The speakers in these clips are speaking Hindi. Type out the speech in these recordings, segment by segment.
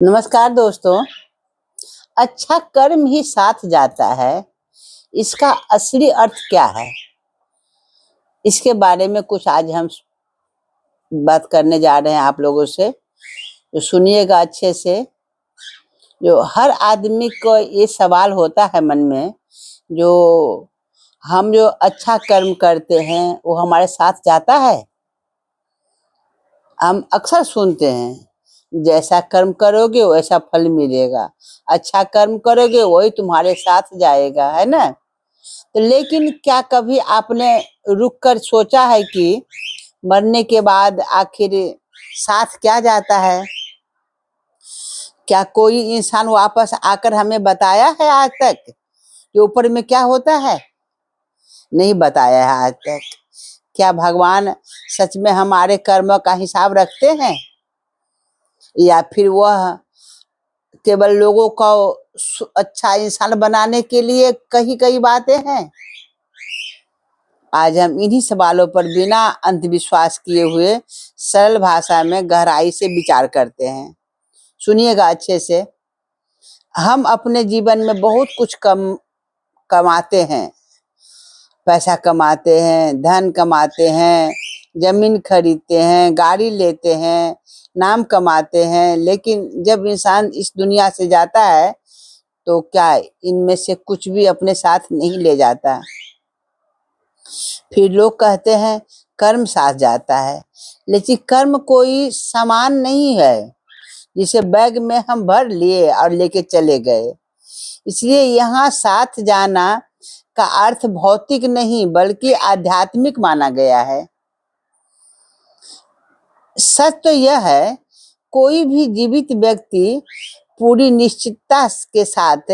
नमस्कार दोस्तों। अच्छा कर्म ही साथ जाता है, इसका असली अर्थ क्या है? इसके बारे में कुछ आज हम बात करने जा रहे हैं आप लोगों से। तो सुनिएगा अच्छे से। जो हर आदमी को ये सवाल होता है मन में, जो हम जो अच्छा कर्म करते हैं वो हमारे साथ जाता है। हम अक्सर सुनते हैं, जैसा कर्म करोगे वैसा फल मिलेगा, अच्छा कर्म करोगे वही तुम्हारे साथ जाएगा, है ना? तो लेकिन क्या कभी आपने रुक कर सोचा है कि मरने के बाद आखिर साथ क्या जाता है? क्या कोई इंसान वापस आकर हमें बताया है आज तक कि ऊपर में क्या होता है? नहीं बताया है आज तक। क्या भगवान सच में हमारे कर्मों का हिसाब रखते हैं, या फिर वह केवल लोगों को अच्छा इंसान बनाने के लिए कही कही बातें हैं? आज हम इन्हीं सवालों पर बिना अंधविश्वास किए हुए सरल भाषा में गहराई से विचार करते हैं। सुनिएगा अच्छे से। हम अपने जीवन में बहुत कुछ कमाते हैं, पैसा कमाते हैं, धन कमाते हैं, जमीन खरीदते हैं, गाड़ी लेते हैं, नाम कमाते हैं, लेकिन जब इंसान इस दुनिया से जाता है तो क्या इनमें से कुछ भी अपने साथ नहीं ले जाता? फिर लोग कहते हैं कर्म साथ जाता है, लेकिन कर्म कोई सामान नहीं है जिसे बैग में हम भर लिए और लेके चले गए। इसलिए यहाँ साथ जाना का अर्थ भौतिक नहीं बल्कि आध्यात्मिक माना गया है। सच तो यह है, कोई भी जीवित व्यक्ति पूरी निश्चितता के साथ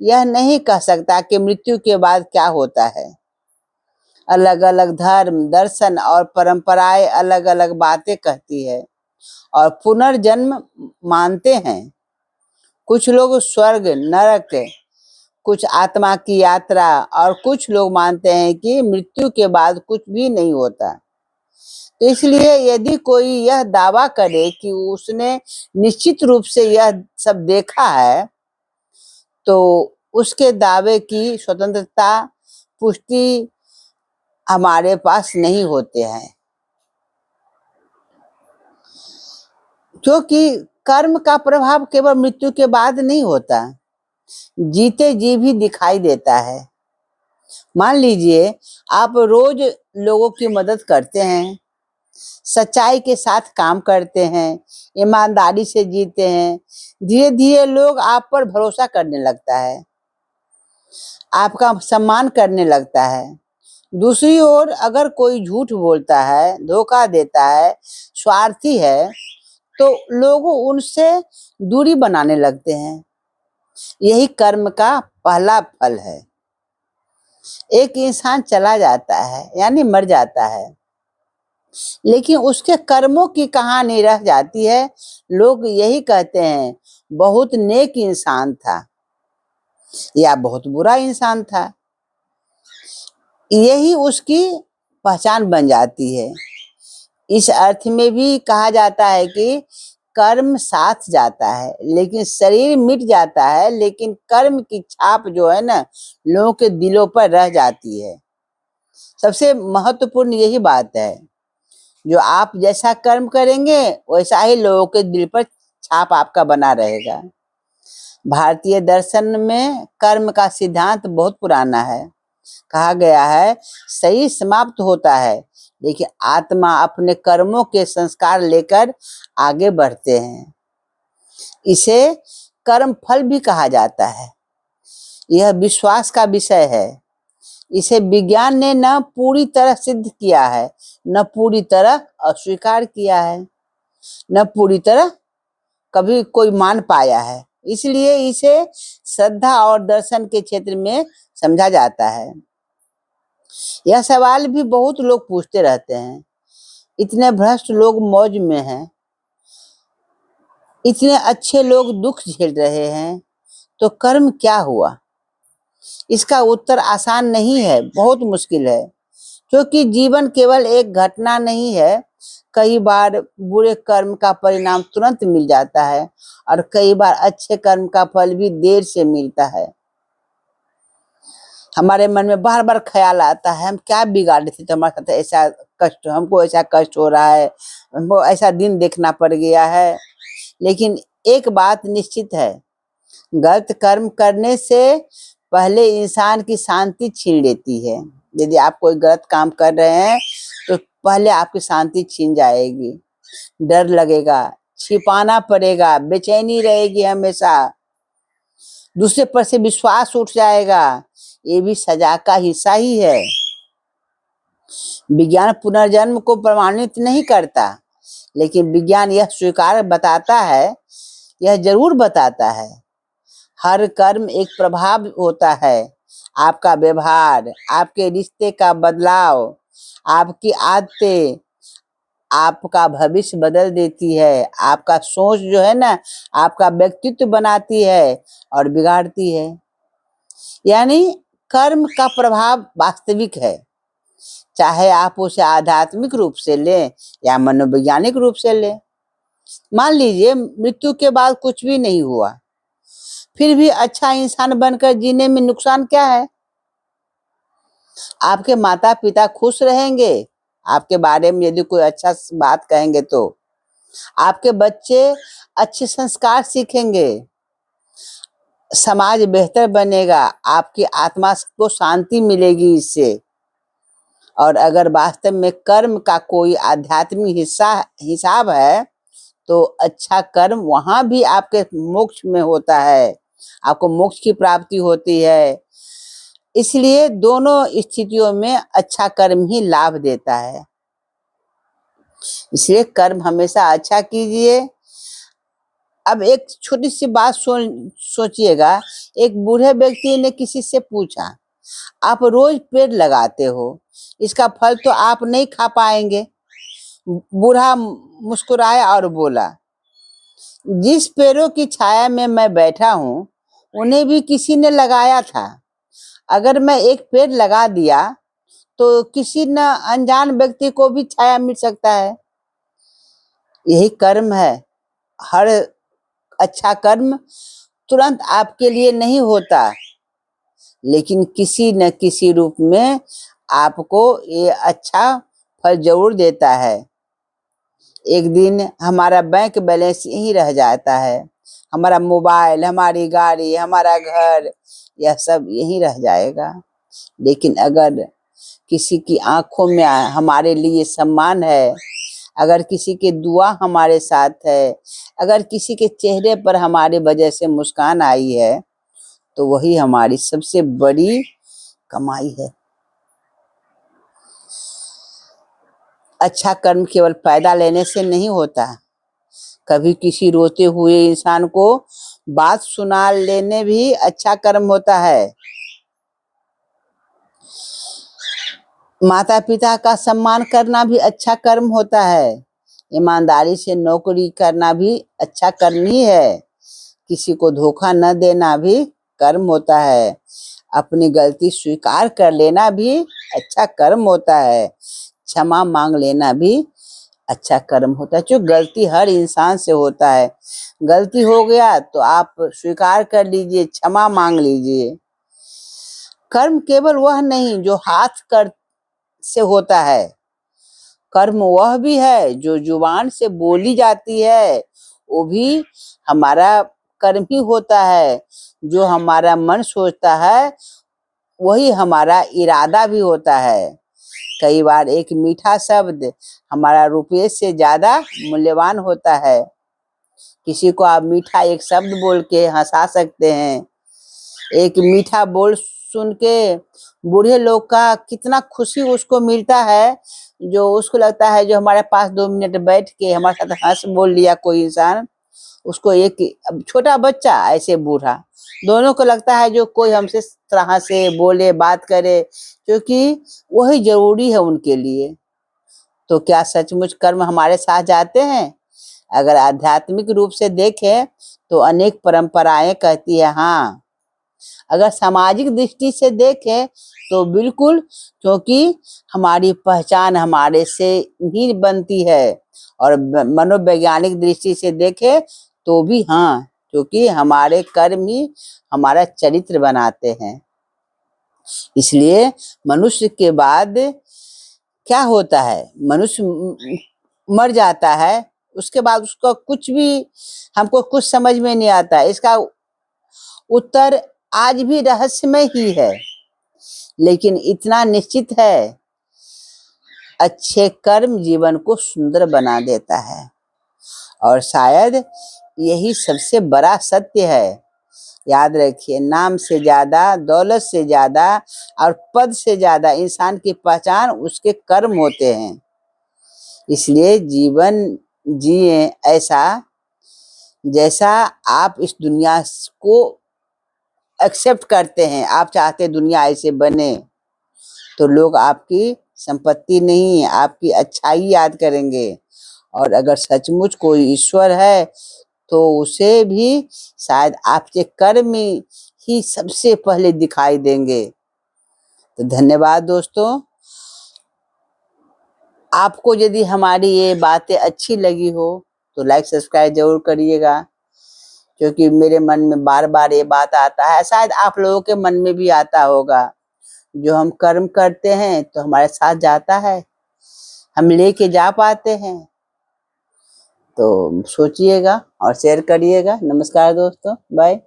यह नहीं कह सकता कि मृत्यु के बाद क्या होता है। अलग अलग धर्म, दर्शन और परंपराएं अलग अलग बातें कहती है और पुनर्जन्म मानते हैं। कुछ लोग स्वर्ग, नरक, कुछ आत्मा की यात्रा, और कुछ लोग मानते हैं कि मृत्यु के बाद कुछ भी नहीं होता। तो इसलिए यदि कोई यह दावा करे कि उसने निश्चित रूप से यह सब देखा है, तो उसके दावे की स्वतंत्रता पुष्टि हमारे पास नहीं होते हैं, क्योंकि कर्म का प्रभाव केवल मृत्यु के बाद नहीं होता, जीते जी भी दिखाई देता है। मान लीजिए आप रोज लोगों की मदद करते हैं, सच्चाई के साथ काम करते हैं, ईमानदारी से जीते हैं, धीरे धीरे लोग आप पर भरोसा करने लगता है, आपका सम्मान करने लगता है। दूसरी ओर अगर कोई झूठ बोलता है, धोखा देता है, स्वार्थी है, तो लोग उनसे दूरी बनाने लगते हैं। यही कर्म का पहला फल है। एक इंसान चला जाता है यानी मर जाता है, लेकिन उसके कर्मों की कहानी रह जाती है। लोग यही कहते हैं बहुत नेक इंसान था या बहुत बुरा इंसान था। यही उसकी पहचान बन जाती है। इस अर्थ में भी कहा जाता है कि कर्म साथ जाता है, लेकिन शरीर मिट जाता है, लेकिन कर्म की छाप जो है ना, लोगों के दिलों पर रह जाती है। सबसे महत्वपूर्ण यही बात है, जो आप जैसा कर्म करेंगे वैसा ही लोगों के दिल पर छाप आपका बना रहेगा। भारतीय दर्शन में कर्म का सिद्धांत बहुत पुराना है। कहा गया है शरीर समाप्त होता है, लेकिन आत्मा अपने कर्मों के संस्कार लेकर आगे बढ़ते हैं। इसे कर्म फल भी कहा जाता है। यह विश्वास का विषय है। इसे विज्ञान ने न पूरी तरह सिद्ध किया है, न पूरी तरह अस्वीकार किया है, न पूरी तरह कभी कोई मान पाया है। इसलिए इसे श्रद्धा और दर्शन के क्षेत्र में समझा जाता है। यह सवाल भी बहुत लोग पूछते रहते हैं, इतने भ्रष्ट लोग मौज में हैं, इतने अच्छे लोग दुख झेल रहे हैं, तो कर्म क्या हुआ? इसका उत्तर आसान नहीं है, बहुत मुश्किल है, क्योंकि जीवन केवल एक घटना नहीं है, कई बार बुरे कर्म का परिणाम तुरंत मिल जाता है और कई बार अच्छे कर्म का फल भी देर से मिलता है। हमारे मन में बार-बार ख़्याल आता है, हम क्या बिगाड़े थे तो हमारे साथ ऐसा हमको ऐसा कष्ट हो रहा है, हमको ऐसा दिन देखना पड़ गया है। लेकिन एक बात निश्चित है, गलत कर्म करने से पहले इंसान की शांति छीन लेती है। यदि आप कोई गलत काम कर रहे हैं, तो पहले आपकी शांति छीन जाएगी। डर लगेगा, छिपाना पड़ेगा, बेचैनी रहेगी हमेशा, दूसरे पर से विश्वास उठ जाएगा। ये भी सजा का हिस्सा ही है। विज्ञान पुनर्जन्म को प्रमाणित नहीं करता, लेकिन विज्ञान यह स्वीकार बताता है, यह जरूर बताता है, हर कर्म एक प्रभाव होता है। आपका व्यवहार, आपके रिश्ते का बदलाव, आपकी आदतें आपका भविष्य बदल देती है। आपका सोच जो है ना, आपका व्यक्तित्व बनाती है और बिगाड़ती है। यानी कर्म का प्रभाव वास्तविक है, चाहे आप उसे आध्यात्मिक रूप से लें या मनोवैज्ञानिक रूप से लें। मान लीजिए मृत्यु के बाद कुछ भी नहीं हुआ, फिर भी अच्छा इंसान बनकर जीने में नुकसान क्या है? आपके माता-पिता खुश रहेंगे, आपके बारे में यदि कोई अच्छा बात कहेंगे तो। आपके बच्चे अच्छे संस्कार सीखेंगे, समाज बेहतर बनेगा, आपकी आत्मा को शांति मिलेगी इससे। और अगर वास्तव में कर्म का कोई आध्यात्मिक हिसाब है, तो अच्छा कर्म वहाँ भी आपके मोक्ष में होता है, आपको मोक्ष की प्राप्ति होती है। इसलिए दोनों स्थितियों में अच्छा कर्म ही लाभ देता है। इसलिए कर्म हमेशा अच्छा कीजिए। अब एक छोटी-सी बात सोचिएगा, एक बूढ़े व्यक्ति ने किसी से पूछा, आप रोज पेड़ लगाते हो, इसका फल तो आप नहीं खा पाएंगे। बूढ़ा मुस्कुराया और बोला, जिस पेड़ों की छाया में मैं बैठा हूँ, उन्हें भी किसी ने लगाया था। अगर मैं एक पेड़ लगा दिया, तो किसी न अनजान व्यक्ति को भी छाया मिल सकता है। यही कर्म है। हर अच्छा कर्म तुरंत आपके लिए नहीं होता, लेकिन किसी न किसी रूप में आपको ये अच्छा फल जरूर देता है। एक दिन हमारा बैंक बैलेंस यहीं रह जाता है, हमारा मोबाइल, हमारी गाड़ी, हमारा घर, यह सब यहीं रह जाएगा। लेकिन अगर किसी की आँखों में हमारे लिए सम्मान है, अगर किसी की दुआ हमारे साथ है, अगर किसी के चेहरे पर हमारी वजह से मुस्कान आई है, तो वही हमारी सबसे बड़ी कमाई है। अच्छा कर्म केवल फायदा लेने से नहीं होता, कभी किसी रोते हुए इंसान को बात सुना लेने भी अच्छा कर्म होता है। माता-पिता का सम्मान करना भी अच्छा कर्म होता है। ईमानदारी से नौकरी करना भी अच्छा कर्म ही है। किसी को धोखा न देना भी कर्म होता है। अपनी गलती स्वीकार कर लेना भी अच्छा कर्म होता है। क्षमा मांग लेना भी अच्छा कर्म होता है, जो गलती हर इंसान से होता है। गलती हो गया तो आप स्वीकार कर लीजिए, क्षमा मांग लीजिए। कर्म केवल वह नहीं जो हाथ कर से होता है, कर्म वह भी है जो जुबान से बोली जाती है, वो भी हमारा कर्म ही होता है। जो हमारा मन सोचता है, वही हमारा इरादा भी होता है। कई बार एक मीठा शब्द हमारा रुपये से ज़्यादा मूल्यवान होता है। किसी को आप मीठा एक शब्द बोल के हँसा सकते हैं। एक मीठा बोल सुन के बूढ़े लोग का कितना खुशी उसको मिलता है, जो उसको लगता है जो हमारे पास 2 मिनट बैठ के हमारे साथ हँस बोल लिया कोई इंसान, उसको एक अब छोटा बच्चा ऐसे बूढ़ा, दोनों को लगता है जो कोई हमसे तरह से बोले, बात करे, क्योंकि वही ज़रूरी है उनके लिए। तो क्या सचमुच कर्म हमारे साथ जाते हैं? अगर आध्यात्मिक रूप से देखें, तो अनेक परंपराएँ कहती है हाँ, अगर सामाजिक दृष्टि से देखें तो बिल्कुल, क्योंकि हमारी पहचान हमारे से ही बनती है। और मनोवैज्ञानिक दृष्टि से देखें तो भी हाँ, क्योंकि हमारे कर्म ही हमारा चरित्र बनाते हैं। इसलिए मनुष्य के बाद क्या होता है, मनुष्य मर जाता है, उसके बाद उसका कुछ भी हमको कुछ समझ में नहीं आता। इसका उत्तर आज भी रहस्यमय ही है, लेकिन इतना निश्चित है, अच्छे कर्म जीवन को सुंदर बना देता है। और शायद यही सबसे बड़ा सत्य है। याद रखिए, नाम से ज्यादा, दौलत से ज्यादा और पद से ज्यादा इंसान की पहचान उसके कर्म होते हैं। इसलिए जीवन जिए ऐसा जैसा आप इस दुनिया को एक्सेप्ट करते हैं। आप चाहते दुनिया ऐसे बने तो लोग आपकी संपत्ति नहीं, आपकी अच्छाई याद करेंगे। और अगर सचमुच कोई ईश्वर है तो उसे भी शायद आपके कर्म ही सबसे पहले दिखाई देंगे। तो धन्यवाद दोस्तों। आपको यदि हमारी ये बातें अच्छी लगी हो तो लाइक सब्सक्राइब जरूर करिएगा, क्योंकि मेरे मन में बार बार ये बात आता है, शायद आप लोगों के मन में भी आता होगा। जो हम कर्म करते हैं तो हमारे साथ जाता है, हम लेके जा पाते हैं। तो सोचिएगा और शेयर करिएगा। नमस्कार दोस्तों, बाय।